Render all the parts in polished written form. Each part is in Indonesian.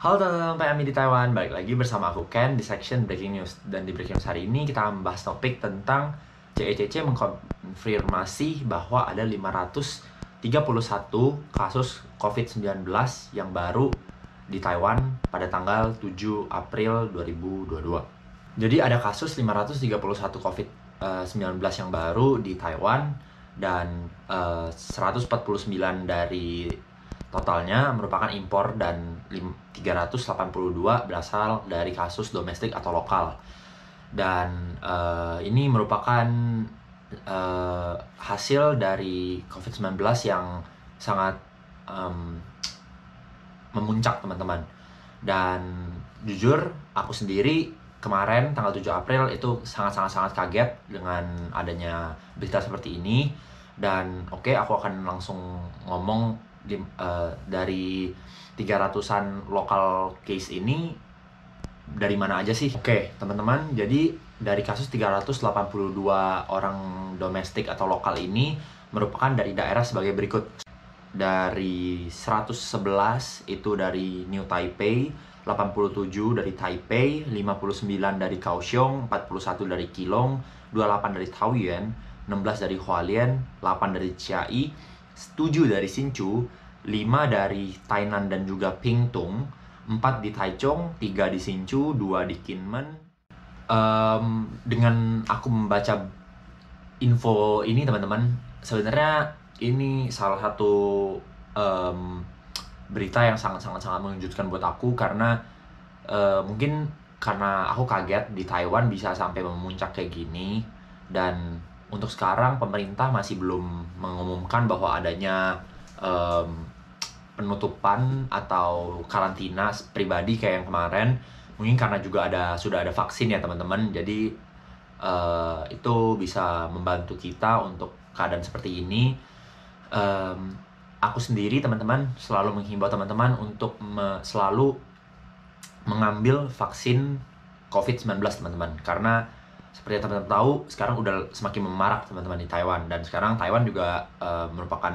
Halo teman-teman PMI di Taiwan, balik lagi bersama aku Ken di section Breaking News. Dan di Breaking News hari ini kita membahas topik tentang CECC mengkonfirmasi bahwa ada 531 kasus COVID-19 yang baru di Taiwan pada tanggal 7 April 2022. Jadi ada kasus 531 COVID-19 yang baru di Taiwan dan 149 dari totalnya merupakan impor dan 382 berasal dari kasus domestik atau lokal. Dan ini merupakan hasil dari COVID-19 yang sangat memuncak teman-teman. Dan jujur aku sendiri kemarin tanggal 7 April itu sangat kaget dengan adanya berita seperti ini. Dan oke, aku akan langsung ngomong dari 300-an lokal case ini dari mana aja sih? Oke, teman-teman, jadi dari kasus 382 orang domestik atau lokal ini merupakan dari daerah sebagai berikut. Dari 111 itu dari New Taipei, 87 dari Taipei, 59 dari Kaohsiung, 41 dari Keelung, 28 dari Taoyuan, 16 dari Hualien, 8 dari Chiayi, 7 dari Hsinchu, 5 dari Tainan dan juga Pingtung, 4 di Taichung, 3 di Hsinchu, 2 di Kinmen. Dengan aku membaca info ini teman-teman, sebenarnya ini salah satu berita yang sangat mengejutkan buat aku karena mungkin karena aku kaget di Taiwan bisa sampai memuncak kayak gini. Dan untuk sekarang pemerintah masih belum mengumumkan bahwa adanya penutupan atau karantina pribadi kayak yang kemarin. Mungkin karena juga sudah ada vaksin ya teman-teman. Jadi itu bisa membantu kita untuk keadaan seperti ini. Aku sendiri teman-teman selalu menghimbau teman-teman untuk selalu mengambil vaksin COVID-19 teman-teman. Karena seperti yang teman-teman tahu, sekarang udah semakin memarak teman-teman di Taiwan. Dan sekarang Taiwan juga merupakan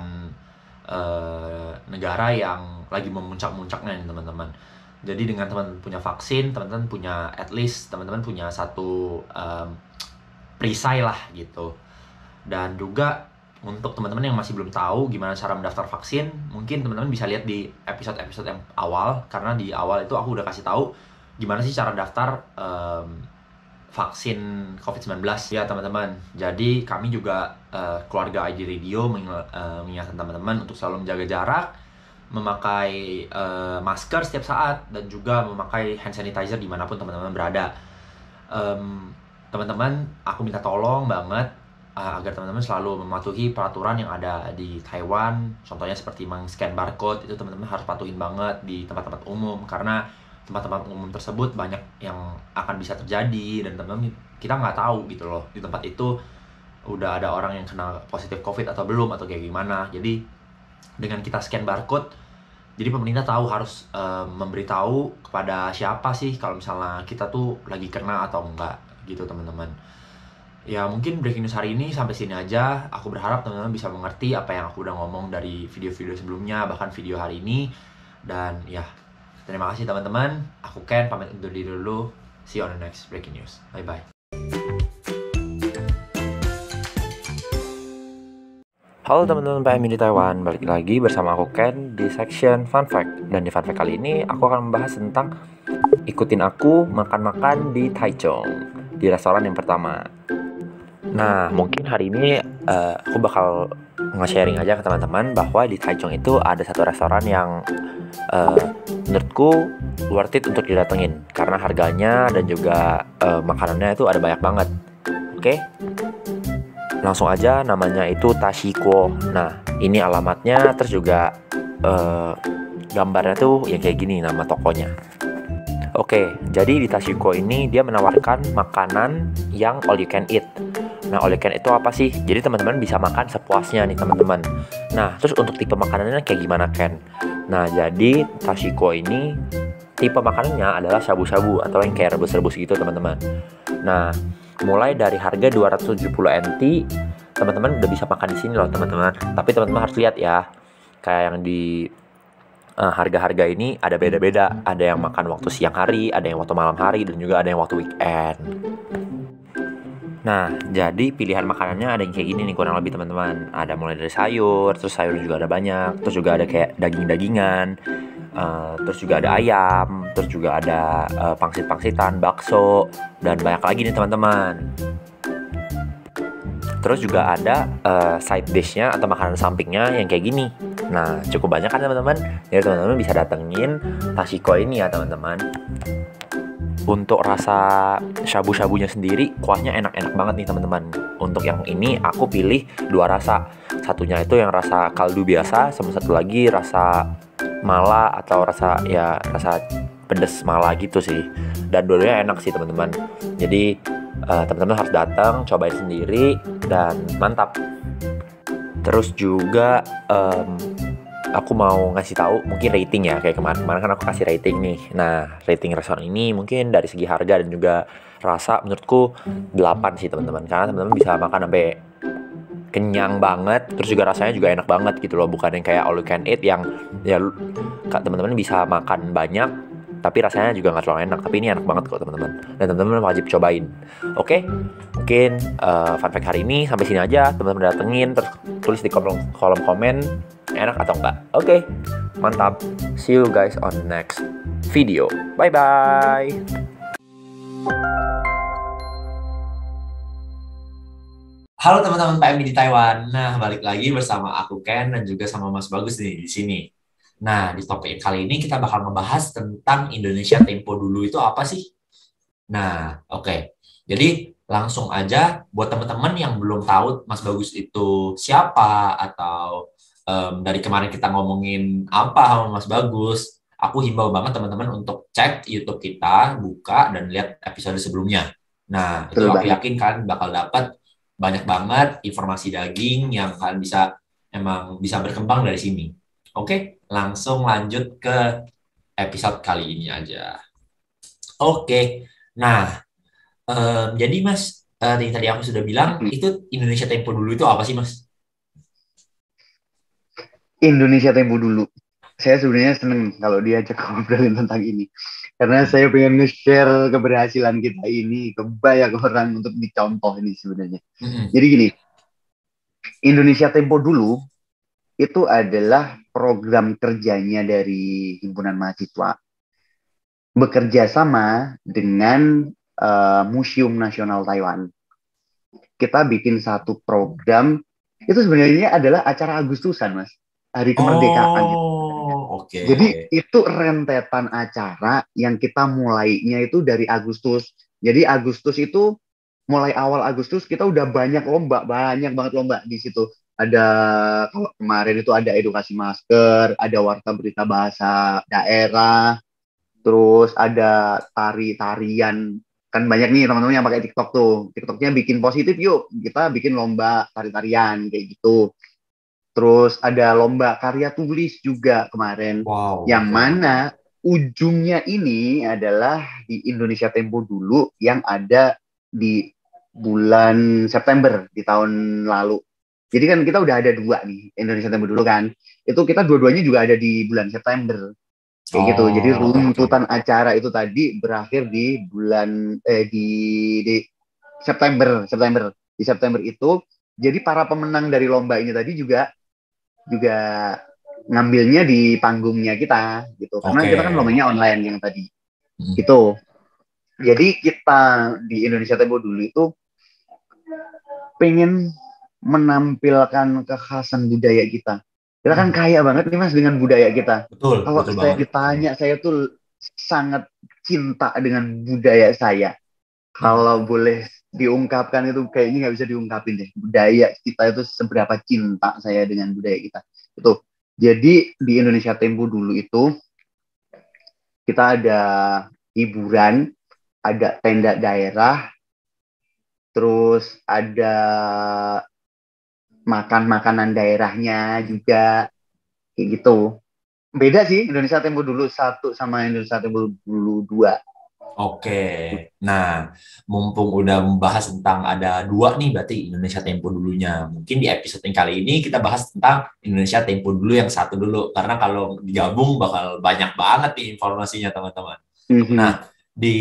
negara yang lagi memuncak-muncaknya nih teman-teman. Jadi dengan teman-teman punya vaksin, teman-teman punya at least teman-teman punya satu perisai lah gitu. Dan juga untuk teman-teman yang masih belum tahu gimana cara mendaftar vaksin, mungkin teman-teman bisa lihat di episode-episode yang awal. Karena di awal itu aku udah kasih tahu gimana sih cara daftar vaksin COVID-19 ya teman-teman. Jadi kami juga keluarga ID Radio mengingatkan teman-teman untuk selalu menjaga jarak, memakai masker setiap saat, dan juga memakai hand sanitizer dimanapun teman-teman berada. Teman-teman, aku minta tolong banget agar teman-teman selalu mematuhi peraturan yang ada di Taiwan. Contohnya seperti meng-scan barcode, itu teman-teman harus patuhin banget di tempat-tempat umum. Karena tempat-tempat umum tersebut banyak yang akan bisa terjadi dan teman-teman kita nggak tahu gitu loh di tempat itu udah ada orang yang kena positif COVID atau belum atau kayak gimana. Jadi dengan kita scan barcode, jadi pemerintah tahu harus memberitahu kepada siapa sih kalau misalnya kita tuh lagi kena atau enggak gitu teman-teman. Ya mungkin breaking news hari ini sampai sini aja. Aku berharap teman-teman bisa mengerti apa yang aku udah ngomong dari video-video sebelumnya, bahkan video hari ini. Dan ya, terima kasih teman-teman. Aku Ken, pamit undur diri dulu. See you on the next breaking news. Bye-bye. Halo teman-teman PMI di Taiwan, balik lagi bersama aku Ken di section Fun Fact. Dan di Fun Fact kali ini aku akan membahas tentang ikutin aku makan-makan di Taichung, di restoran yang pertama. Nah, mungkin hari ini aku bakal nge-sharing aja ke teman-teman bahwa di Taichung itu ada satu restoran yang menurutku worth it untuk didatengin karena harganya dan juga makanannya itu ada banyak banget. Oke? Langsung aja, namanya itu Tashiko. Nah, ini alamatnya, terus juga gambarnya tuh yang kayak gini nama tokonya. Oke, jadi di Tashiko ini dia menawarkan makanan yang all you can eat. Nah, all you can eat itu apa sih? Jadi teman-teman bisa makan sepuasnya nih teman-teman. Nah, terus untuk tipe makanannya kayak gimana Ken? Nah, jadi Tashiko ini tipe makanannya adalah shabu-shabu atau yang kayak rebus-rebus gitu teman-teman. Nah, mulai dari harga 270 NT, teman-teman udah bisa makan di sini loh teman-teman. Tapi teman-teman harus lihat ya, kayak yang di harga-harga ini ada beda-beda. Ada yang makan waktu siang hari, ada yang waktu malam hari, dan juga ada yang waktu weekend. Nah, jadi pilihan makanannya ada yang kayak gini nih kurang lebih teman-teman. Ada mulai dari sayur, terus sayur juga ada banyak, terus juga ada kayak daging-dagingan, terus juga ada ayam, terus juga ada pangsit-pangsitan, bakso, dan banyak lagi nih teman-teman. Terus juga ada side dish-nya atau makanan sampingnya yang kayak gini. Nah, cukup banyak kan teman-teman? Jadi teman-teman bisa datengin Tashiko ini ya teman-teman. Untuk rasa shabu-shabunya sendiri, kuahnya enak-enak banget nih teman-teman. Untuk yang ini aku pilih 2 rasa. Satunya itu yang rasa kaldu biasa, sama satu lagi rasa mala atau rasa pedes mala gitu sih. Dan dua-duanya enak sih teman-teman. Jadi teman-teman harus datang, cobain sendiri dan mantap. Terus juga aku mau ngasih tahu mungkin rating ya, kayak kemarin kan aku kasih rating nih. Nah, rating restoran ini mungkin dari segi harga dan juga rasa menurutku 8 sih teman-teman. Karena teman-teman bisa makan sampai kenyang banget, terus juga rasanya juga enak banget gitu loh. Bukan yang kayak all you can eat yang ya teman-teman bisa makan banyak tapi rasanya juga nggak terlalu enak. Tapi ini enak banget kok teman-teman, dan teman-teman wajib cobain. Oke, mungkin fun fact hari ini sampai sini aja. Teman-teman datengin, terus tulis di kolom komen enak atau enggak. Oke, mantap. See you guys on next video. Bye bye. Halo teman-teman PMI di Taiwan. Nah, balik lagi bersama aku Ken dan juga sama Mas Bagus nih di sini. Nah, di topik kali ini kita bakal ngebahas tentang Indonesia Tempo Dulu itu apa sih? Nah, oke. Jadi langsung aja buat teman-teman yang belum tahu Mas Bagus itu siapa atau dari kemarin kita ngomongin apa sama Mas Bagus, aku himbau banget teman-teman untuk cek YouTube kita, buka dan lihat episode sebelumnya. Nah, itu aku yakin kalian bakal dapat banyak banget informasi daging yang kalian bisa berkembang dari sini. Oke, langsung lanjut ke episode kali ini aja. Oke, nah jadi Mas, yang tadi aku sudah bilang, itu Indonesia Tempo Dulu itu apa sih Mas? Indonesia Tempo Dulu. Saya sebenarnya seneng kalau diajak ngobrolin tentang ini. Karena saya pengen nge-share keberhasilan kita ini ke banyak orang untuk dicontoh ini sebenarnya. Mm-mm. Jadi gini, Indonesia Tempo Dulu itu adalah program kerjanya dari Himpunan Mahasiswa bekerja sama dengan Museum Nasional Taiwan. Kita bikin satu program, itu sebenarnya adalah acara Agustusan, Mas. Hari kemerdekaan. Oh, oke. Jadi itu rentetan acara yang kita mulainya itu dari Agustus. Jadi Agustus itu mulai awal Agustus kita udah banyak lomba, banyak banget lomba di situ. Ada kalau kemarin itu ada edukasi masker, ada warta berita bahasa daerah, terus ada tari-tarian. Kan banyak nih teman-teman yang pakai TikTok tuh. TikToknya bikin positif yuk, kita bikin lomba tari-tarian kayak gitu. Terus ada lomba karya tulis juga kemarin, Wow, yang oke. mana ujungnya ini adalah di Indonesia Tempo Dulu yang ada di bulan September di tahun lalu. Jadi kan kita udah ada dua nih, Indonesia Tempo Dulu kan. Itu kita dua-duanya juga ada di bulan September. Kayak gitu. Jadi Oh, oke. runtutan acara itu tadi berakhir di bulan di September, September. Di September itu jadi para pemenang dari lomba ini tadi juga juga ngambilnya di panggungnya kita gitu karena Oke. kita kan lombanya online yang tadi Mm. gitu. Jadi kita di Indonesia Tempo Dulu itu pengen menampilkan kekhasan budaya kita. Kita kan Mm. kaya banget nih Mas dengan budaya kita. Betul, Kalau betul saya banget. ditanya, saya tuh sangat cinta dengan budaya saya. Mm. Kalau boleh diungkapkan itu kayaknya nggak bisa diungkapin deh. Budaya kita itu seberapa cinta saya dengan budaya kita. Itu. Jadi di Indonesia Tempo Dulu itu kita ada hiburan, ada tenda daerah, terus ada makan makanan daerahnya juga kayak gitu. Beda sih Indonesia Tempo Dulu 1 sama Indonesia Tempo Dulu 2. Oke, nah mumpung udah membahas tentang ada dua nih berarti Indonesia Tempo dulunya. Mungkin di episode yang kali ini kita bahas tentang Indonesia Tempo dulu yang satu dulu. Karena kalau digabung bakal banyak banget nih informasinya teman-teman. Nah, Mhm. di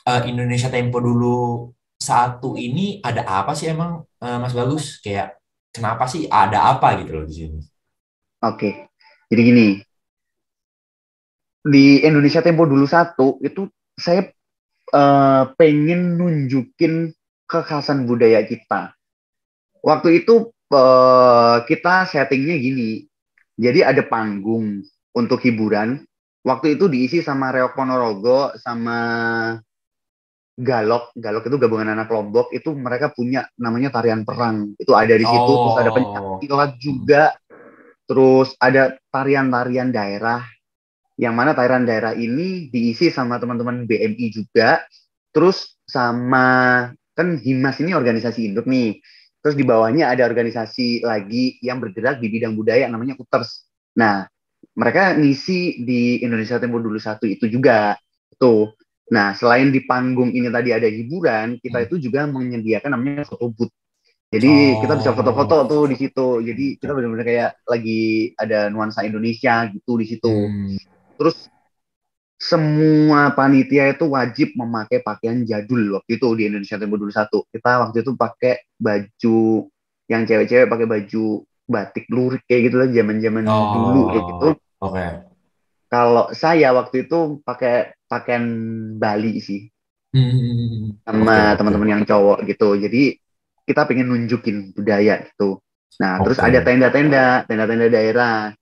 Indonesia Tempo dulu satu ini ada apa sih emang Mas Bagus? Kayak kenapa sih ada apa gitu loh di sini? Oke, jadi gini, di Indonesia Tempo dulu satu itu saya pengen nunjukin kekhasan budaya kita. Waktu itu kita settingnya gini, jadi ada panggung untuk hiburan. Waktu itu diisi sama Reok Ponorogo sama Galok. Galok itu gabungan anak Lombok. Itu mereka punya namanya tarian perang. Itu ada di situ. Terus ada Oh, pencaksilat juga. Terus ada tarian-tarian daerah. Yang mana tarian daerah ini diisi sama teman-teman BMI juga. Terus sama kan Himas ini organisasi induk nih. Terus di bawahnya ada organisasi lagi yang bergerak di bidang budaya namanya UTERS. Nah, mereka ngisi di Indonesia Tempo dulu satu itu juga. Tuh. Nah, selain di panggung ini tadi ada hiburan, kita hmm. itu juga menyediakan namanya photo booth. Jadi kita bisa Oh, foto-foto tuh di situ. Jadi kita oke. benar-benar kayak lagi ada nuansa Indonesia gitu di situ. Hmm. Terus semua panitia itu wajib memakai pakaian jadul waktu itu di Indonesia Tempo dulu satu. Kita waktu itu pakai baju yang cewek-cewek pakai baju batik lurik kayak gitu lah zaman-zaman dulu kayak gitu. Oh, oke. Kalau saya waktu itu pakai pakaian Bali sih Hmm. Oke, sama oke. teman-teman yang cowok gitu. Jadi kita pengen nunjukin budaya gitu. Nah, terus ada Oke. tenda-tenda daerah.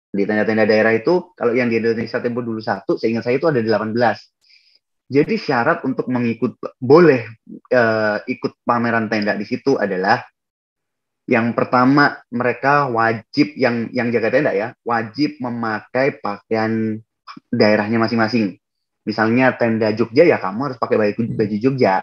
Di tenda-tenda daerah itu kalau yang di Indonesia Tempo dulu satu, seingat saya itu ada 18. Jadi syarat untuk boleh ikut pameran tenda di situ adalah yang pertama mereka wajib yang jaga tenda ya, wajib memakai pakaian daerahnya masing-masing. Misalnya tenda Jogja ya kamu harus pakai baju Jogja.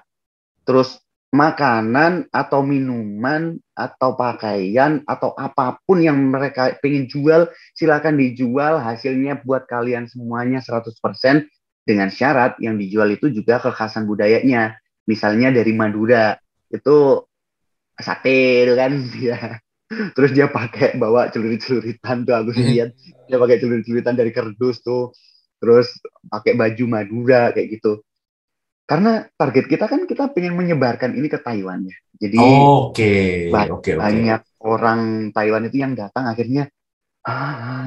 Terus makanan atau minuman atau pakaian atau apapun yang mereka pengen jual, silakan dijual hasilnya buat kalian semuanya 100% dengan syarat yang dijual itu juga kekhasan budayanya. Misalnya dari Madura, itu sate itu kan dia. Terus dia pakai bawa celurit-celuritan tuh aku lihat dia pakai celurit-celuritan dari kerdus tuh. Terus pakai baju Madura kayak gitu. Karena target kita kan kita pengen menyebarkan ini ke Taiwan ya. Jadi Oke, oke, oke. banyak orang Taiwan itu yang datang akhirnya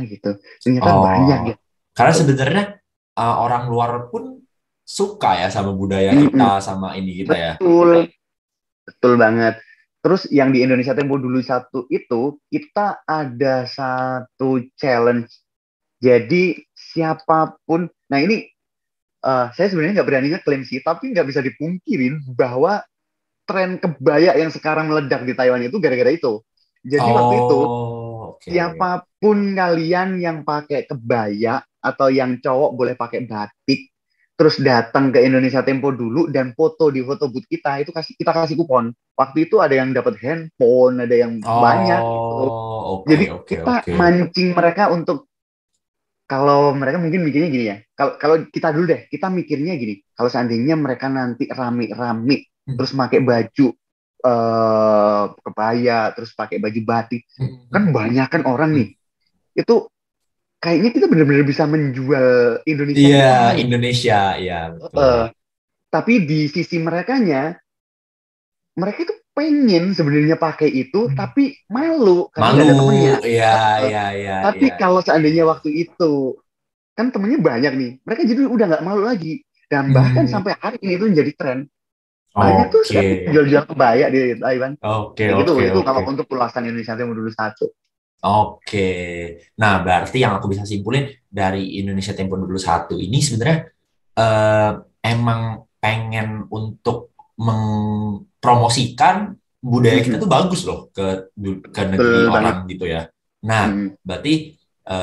gitu. Ternyata banyak Oh, ya. karena Tuh. sebenarnya orang luar pun suka ya sama budaya kita, Mm-mm. sama ini kita ya. Betul, betul banget. Terus yang di Indonesia Tempo dulu satu itu kita ada satu challenge. Jadi siapapun, nah ini saya sebenarnya nggak berani ngeklaim sih, tapi nggak bisa dipungkirin bahwa tren kebaya yang sekarang meledak di Taiwan itu gara-gara itu. Jadi waktu itu Oh, oke. siapapun kalian yang pakai kebaya atau yang cowok boleh pakai batik, terus datang ke Indonesia Tempo dulu dan foto di foto booth kita itu kita kasih kupon. Waktu itu ada yang dapat handphone, ada yang banyak gitu. Oh, oke, Jadi oke, kita oke. mancing mereka untuk kalau mereka mungkin mikirnya gini ya. Kalau kita dulu deh, kita mikirnya gini. Kalau seandainya mereka nanti rame-rame terus pakai baju kebaya, terus pakai baju batik, kan banyak kan orang nih. Itu kayaknya kita benar-benar bisa menjual Indonesia Iya, ke lain. Indonesia, iya betul. Eh, tapi di sisi merekanya, mereka itu pengen sebenarnya pakai itu, tapi malu karena Malu, nggak ada temennya. iya, Eh, iya, iya, tapi iya. kalau seandainya waktu itu kan temennya banyak nih, mereka jadi udah nggak malu lagi. Dan bahkan Hmm, sampai hari ini itu menjadi tren. Banyak tuh oke, sekarang jual-jual kebaya di Taiwan. oke, Kayak gitu, oke, itu oke. kalau untuk ulasan Indonesia Timur dulu satu. Oke. Nah, berarti yang aku bisa simpulin dari Indonesia Tempo dulu satu ini sebenarnya eh, emang pengen untuk mempromosikan budaya kita Mhm. tuh bagus loh ke negeri Betul orang banget. gitu ya. Nah, Mhm. berarti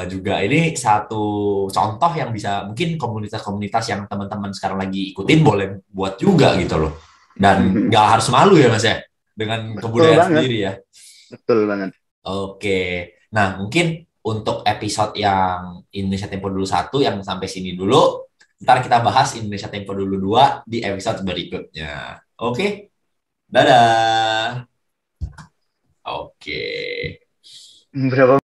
juga ini satu contoh yang bisa mungkin komunitas-komunitas yang teman-teman sekarang lagi ikutin boleh buat juga gitu loh. Dan Mhm. nggak harus malu ya Mas ya dengan Betul kebudayaan banget. sendiri ya. Betul banget. Oke. Nah, mungkin untuk episode yang Indonesia Tempo dulu satu yang sampai sini dulu. Ntar kita bahas Indonesia Tempo Dulu 2 di episode berikutnya. Oke? Dadah. Oke. Berapa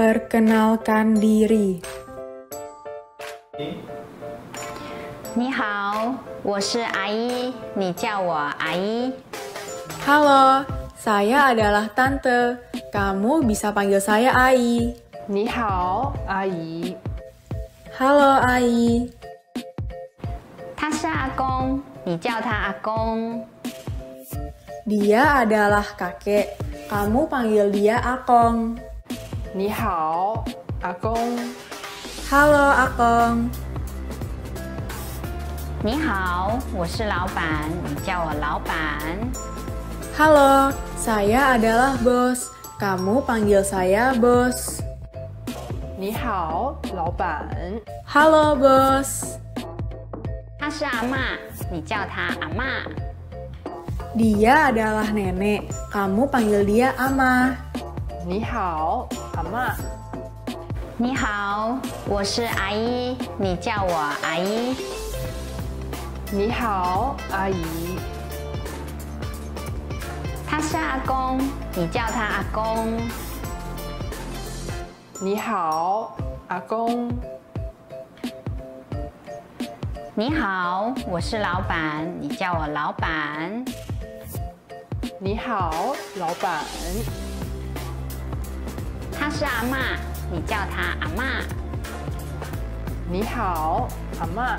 Perkenalkan diri. 你好，我是阿姨，你叫我阿姨。 Halo, saya adalah Tante. Kamu bisa panggil saya Ai. 你好，阿姨。 Halo Ai. 他是阿公，你叫他阿公。 Dia adalah kakek. Kamu panggil dia Akong. 你好，阿公。 Halo Akong. 你好，我是老板，你叫我老板。 Halo, saya adalah bos. Kamu panggil saya bos. 你好，老板。 Halo bos. 他是阿嬷，你叫他阿嬷。 Dia adalah nenek. Kamu panggil dia Ama. 你好，阿嬷。 你好，我是阿姨，你叫我阿姨。 你好，阿姨。 他是阿公，你叫他阿公。 你好，阿公。 你好，我是老板，你叫我老板。 你好，老板。 他是阿嬷，你叫他阿嬷。 你好，阿嬷。